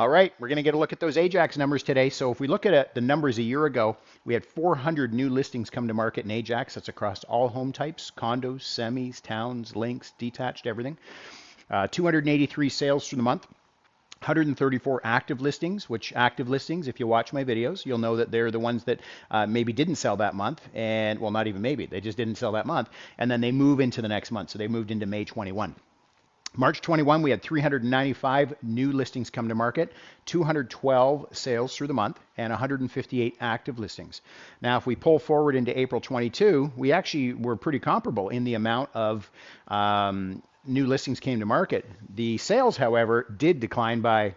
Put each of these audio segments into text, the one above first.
All right, we're going to get a look at those Ajax numbers today. So if we look at the numbers a year ago, we had 400 new listings come to market in Ajax. That's across all home types, condos, semis, towns, links, detached, everything. 283 sales through the month. 134 active listings, which active listings, if you watch my videos, you'll know that they're the ones that maybe didn't sell that month. And well, not even maybe, they just didn't sell that month. And then they move into the next month. So they moved into May 21. March 21, we had 395 new listings come to market, 212 sales through the month, and 158 active listings. Now, if we pull forward into April 22, we actually were pretty comparable in the amount of new listings came to market. The sales, however, did decline by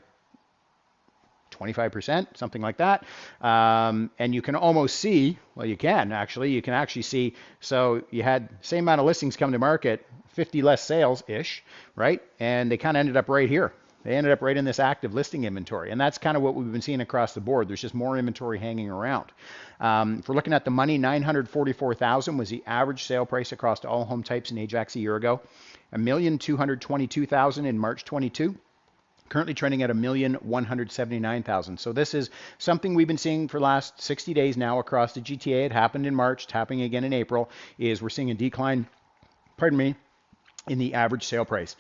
25%, something like that. And you can almost see, well, you can actually see, so you had same amount of listings come to market, 50 less sales-ish, right? And they kind of ended up right here. They ended up right in this active listing inventory. And that's kind of what we've been seeing across the board. There's just more inventory hanging around. If we're looking at the money, 944,000 was the average sale price across all home types in Ajax a year ago. 1,222,000 in March 22. Currently trending at 1,179,000. So this is something we've been seeing for the last 60 days now across the GTA. It happened in March, it's happening again in April, is we're seeing a decline, pardon me, in the average sale price.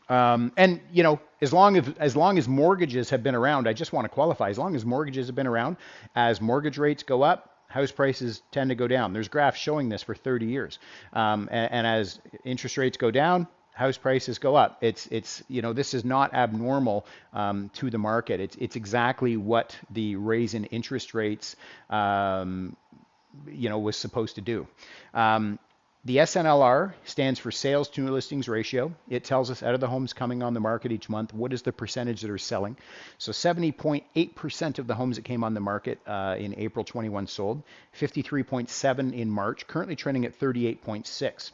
And you know, as long as mortgages have been around, I just want to qualify, as long as mortgages have been around, as mortgage rates go up, house prices tend to go down. There's graphs showing this for 30 years. And as interest rates go down, house prices go up. It's you know, this is not abnormal to the market. It's exactly what the raise in interest rates you know, was supposed to do. The SNLR stands for sales to new listings ratio. It tells us out of the homes coming on the market each month, what is the percentage that are selling. So 70.8% of the homes that came on the market in April 21 sold, 53.7 in March, currently trending at 38.6.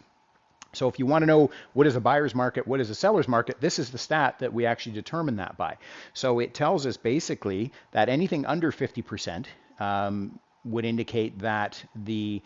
So if you want to know what is a buyer's market, what is a seller's market, this is the stat that we actually determine that by. So it tells us basically that anything under 50% would indicate that for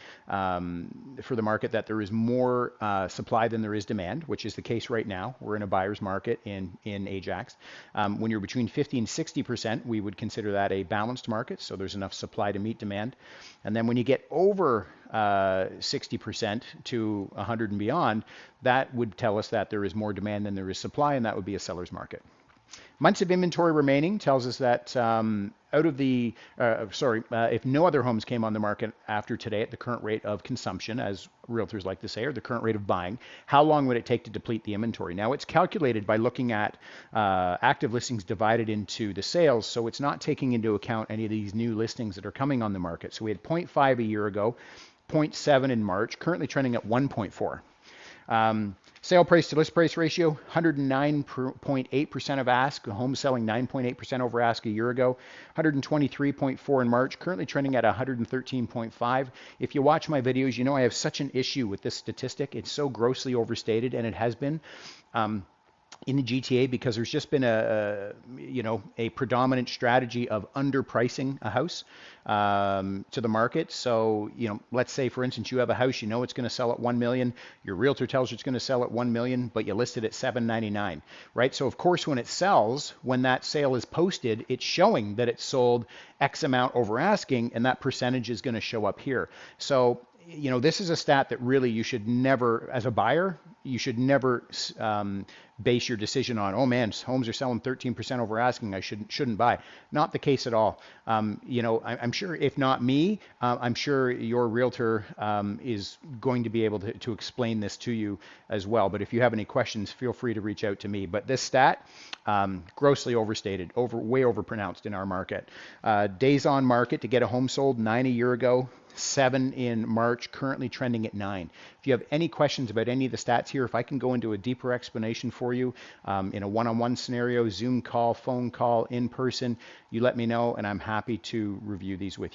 the market that there is more supply than there is demand, which is the case right now. We're in a buyer's market in Ajax. When you're between 50 and 60%, we would consider that a balanced market, so there's enough supply to meet demand. And then when you get over 60% to 100 and beyond, that would tell us that there is more demand than there is supply, and that would be a seller's market. Months of inventory remaining tells us that if no other homes came on the market after today at the current rate of consumption, as realtors like to say, or the current rate of buying, how long would it take to deplete the inventory? Now, it's calculated by looking at active listings divided into the sales, so it's not taking into account any of these new listings that are coming on the market. So we had 0.5 a year ago, 0.7 in March, currently trending at 1.4. Sale price to list price ratio, 109.8% of ask, homes selling 9.8% over ask a year ago, 123.4 in March, currently trending at 113.5. If you watch my videos, you know I have such an issue with this statistic. It's so grossly overstated, and it has been. In the GTA, because there's just been a predominant strategy of underpricing a house to the market. So, you know, let's say for instance you have a house, you know it's going to sell at 1 million. Your realtor tells you it's going to sell at 1 million, but you list it at 799, right? So of course when it sells, when that sale is posted, it's showing that it sold X amount over asking, and that percentage is going to show up here. So, you know, this is a stat that really you should never, as a buyer, you should never base your decision on, oh man, homes are selling 13% over asking, I shouldn't buy. Not the case at all. You know, I'm sure if not me, I'm sure your realtor is going to be able to explain this to you as well. But if you have any questions, feel free to reach out to me. But this stat, grossly overstated, way overpronounced in our market. Days on market to get a home sold, 9 a year ago. 7 in March, currently trending at 9. If you have any questions about any of the stats here, if I can go into a deeper explanation for you in a one-on-one scenario, Zoom call, phone call, in person, you let me know, and I'm happy to review these with you.